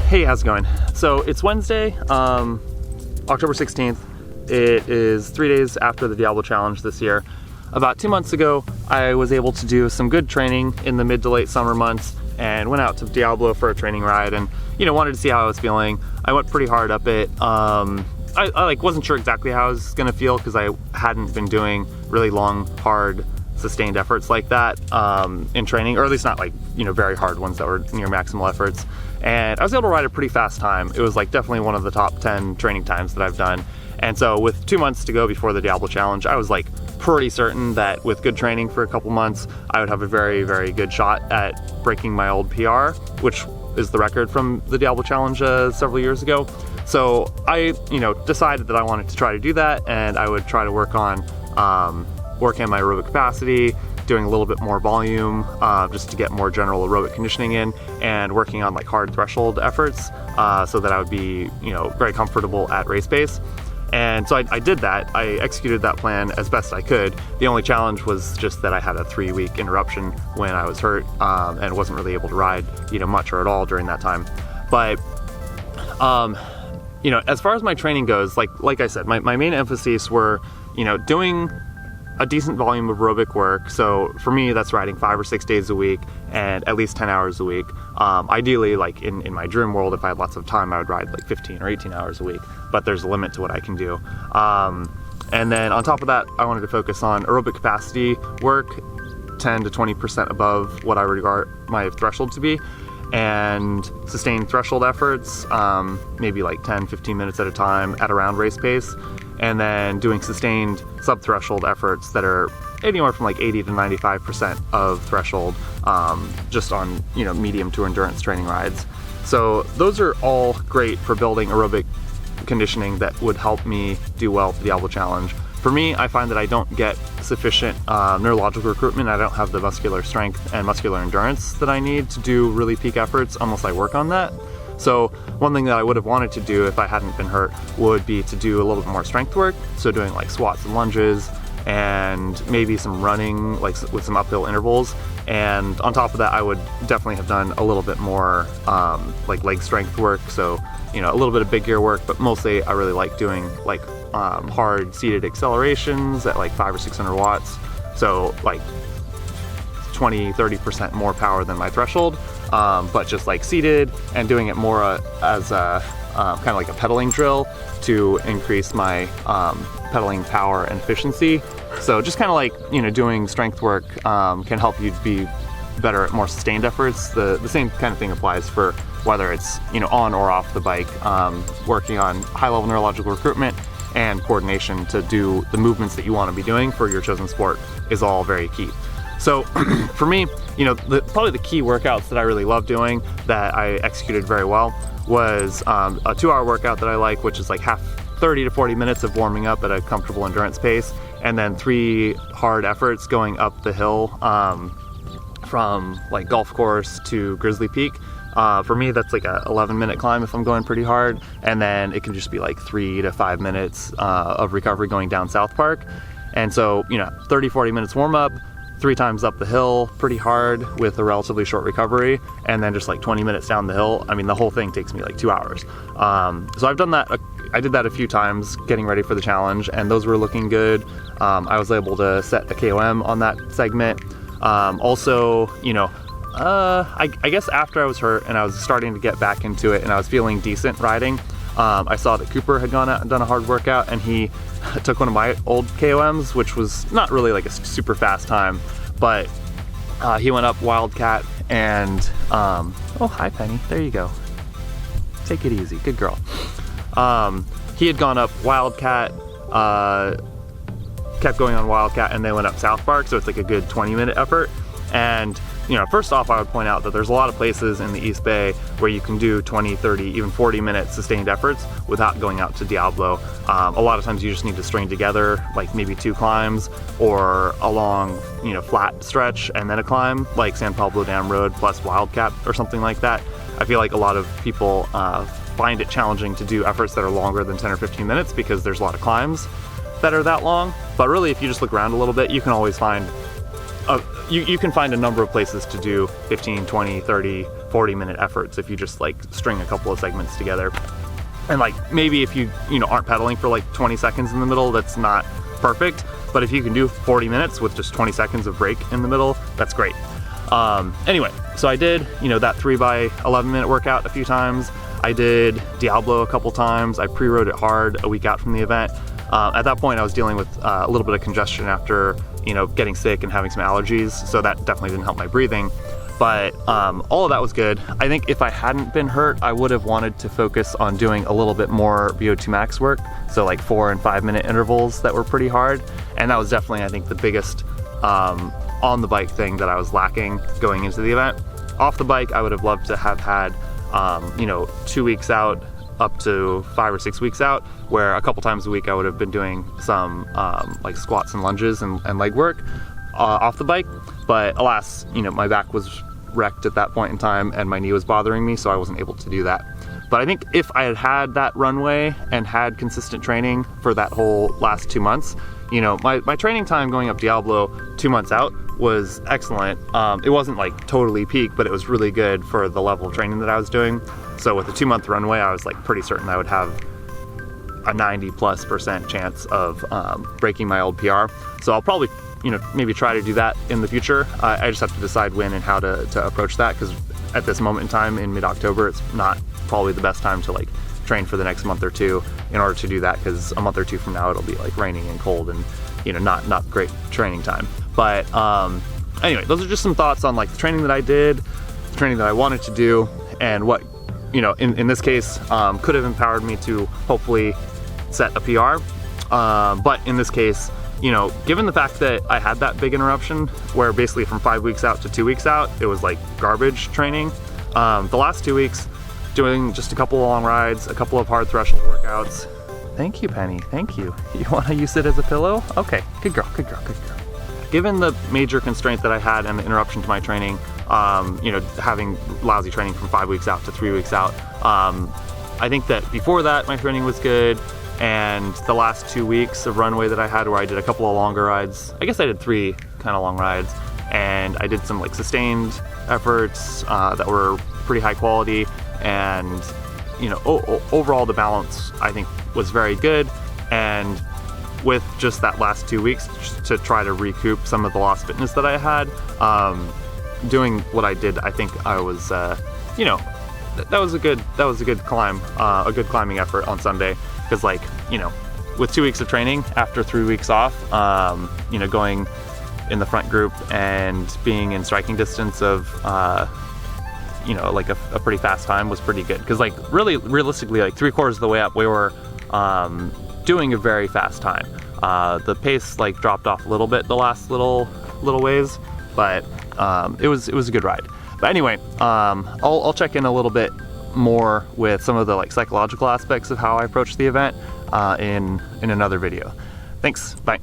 Hey, how's it going? So it's Wednesday, October 16th. It is 3 days after the Diablo challenge this year. About 2 months ago, I was able to do some good training in the mid to late summer months and went out to Diablo for a training ride and, wanted to see how I was feeling. I went pretty hard up it. I wasn't sure exactly how I was gonna feel because I hadn't been doing really long, hard, sustained efforts like that in training, or at least not very hard ones that were near maximal efforts. And I was able to ride a pretty fast time. It was definitely one of the top 10 training times that I've done. And so with 2 months to go before the Diablo challenge, I was pretty certain that with good training for a couple months, I would have a very, very good shot at breaking my old PR, which is the record from the Diablo challenge several years ago. So I, decided that I wanted to try to do that, and I would try to work on my aerobic capacity, doing a little bit more volume just to get more general aerobic conditioning in, and working on hard threshold efforts so that I would be very comfortable at race pace. And so I did that. I executed that plan as best I could. The only challenge was just that I had a 3-week interruption when I was hurt and wasn't really able to ride much or at all during that time. But as far as my training goes, like I said, my main emphases were doing a decent volume of aerobic work. So for me, that's riding 5 or 6 days a week and at least 10 hours a week. Ideally, in my dream world, if I had lots of time, I would ride 15 or 18 hours a week, but there's a limit to what I can do. And then on top of that, I wanted to focus on aerobic capacity work, 10 to 20% above what I regard my threshold to be, and sustained threshold efforts, maybe 10, 15 minutes at a time at around race pace, and then doing sustained sub-threshold efforts that are anywhere from 80 to 95% of threshold, just on medium to endurance training rides. So those are all great for building aerobic conditioning that would help me do well for the Diablo challenge. For me, I find that I don't get sufficient neurological recruitment. I don't have the muscular strength and muscular endurance that I need to do really peak efforts unless I work on that. So one thing that I would have wanted to do if I hadn't been hurt would be to do a little bit more strength work. So doing squats and lunges and maybe some running with some uphill intervals. And on top of that, I would definitely have done a little bit more leg strength work. So, a little bit of big gear work, but mostly I really like doing hard seated accelerations at 500 or 600 watts. So 20, 30% more power than my threshold, but just seated and doing it more as a kind of like a pedaling drill to increase my pedaling power and efficiency. So just kind of doing strength work can help you be better at more sustained efforts. The same kind of thing applies for whether it's on or off the bike. Working on high-level neurological recruitment and coordination to do the movements that you want to be doing for your chosen sport is all very key. So for me, probably the key workouts that I really love doing that I executed very well was a 2-hour workout that I like, which is 30 to 40 minutes of warming up at a comfortable endurance pace, and then 3 hard efforts going up the hill from golf course to Grizzly Peak. For me, that's a 11-minute climb if I'm going pretty hard, and then it can just be 3 to 5 minutes of recovery going down South Park. And so 30, 40 minutes warm up, 3 times up the hill pretty hard with a relatively short recovery, and then just 20 minutes down the hill. I mean, the whole thing takes me 2 hours. So I've done that. I did that a few times getting ready for the challenge, and those were looking good. I was able to set a KOM on that segment. Also, I guess after I was hurt and I was starting to get back into it and I was feeling decent riding, I saw that Cooper had gone out and done a hard workout, and he took one of my old KOMs, which was not really a super fast time, but he went up Wildcat and, oh, hi Penny, there you go. Take it easy, good girl. He had gone up Wildcat, kept going on Wildcat, and they went up South Park, so it's a good 20-minute effort. And first off, I would point out that there's a lot of places in the East Bay where you can do 20, 30, even 40-minute sustained efforts without going out to Diablo. A lot of times you just need to string together maybe 2 climbs or a long, flat stretch and then a climb, like San Pablo Dam Road plus Wildcat or something like that. I feel like a lot of people find it challenging to do efforts that are longer than 10 or 15 minutes because there's a lot of climbs that are that long. But really, if you just look around a little bit, you can always find you can find a number of places to do 15, 20, 30, 40-minute efforts if you just like string a couple of segments together. And like maybe if you aren't pedaling for like 20 seconds in the middle, that's not perfect. But if you can do 40 minutes with just 20 seconds of break in the middle, that's great. Anyway, so I did that 3x11 minute workout a few times. I did Diablo a couple times. I pre-rode it hard a week out from the event. At that point I was dealing with a little bit of congestion after getting sick and having some allergies, so that definitely didn't help my breathing. But all of that was good. I think if I hadn't been hurt, I would have wanted to focus on doing a little bit more VO2 max work, so like 4 and 5 minute intervals that were pretty hard. And that was definitely, I think, the biggest on the bike thing that I was lacking going into the event. Off the bike, I would have loved to have had 2 weeks out up to 5 or 6 weeks out, where a couple times a week I would have been doing some like squats and lunges and leg work off the bike. But alas, my back was wrecked at that point in time and my knee was bothering me, so I wasn't able to do that. But I think if I had had that runway and had consistent training for that whole last 2 months, my training time going up Diablo 2 months out was excellent. It wasn't like totally peak, but it was really good for the level of training that I was doing. So with a 2 month runway, I was like pretty certain I would have a 90+% chance of breaking my old PR. So I'll probably maybe try to do that in the future. I just have to decide when and how to approach that, because at this moment in time in mid-October, it's not probably the best time to like train for the next month or two in order to do that, because a month or two from now it'll be like raining and cold and not great training time. But anyway, those are just some thoughts on like the training that I did, the training that I wanted to do, and what in this case could have empowered me to hopefully set a PR. But in this case, given the fact that I had that big interruption where basically from 5 weeks out to 2 weeks out, it was like garbage training. The last 2 weeks, doing just a couple of long rides, a couple of hard threshold workouts. Thank you, Penny, thank you. You wanna use it as a pillow? Okay, good girl, good girl, good girl. Given the major constraint that I had and the interruption to my training, having lousy training from 5 weeks out to 3 weeks out, I think that before that my training was good. And the last 2 weeks of runway that I had, where I did a couple of longer rides, I guess I did 3 kind of long rides, and I did some like sustained efforts that were pretty high quality, and overall the balance I think was very good. And with just that last 2 weeks to try to recoup some of the lost fitness that I had, doing what I did, I think I was that was a good climb, a good climbing effort on Sunday. Because with 2 weeks of training after 3 weeks off, going in the front group and being in striking distance of, like a pretty fast time was pretty good. Because like really realistically, like 3/4 of the way up, we were doing a very fast time. The pace like dropped off a little bit the last little ways, but it was a good ride. But anyway, I'll check in a little bit more with some of the like psychological aspects of how I approach the event in another video. Thanks, bye.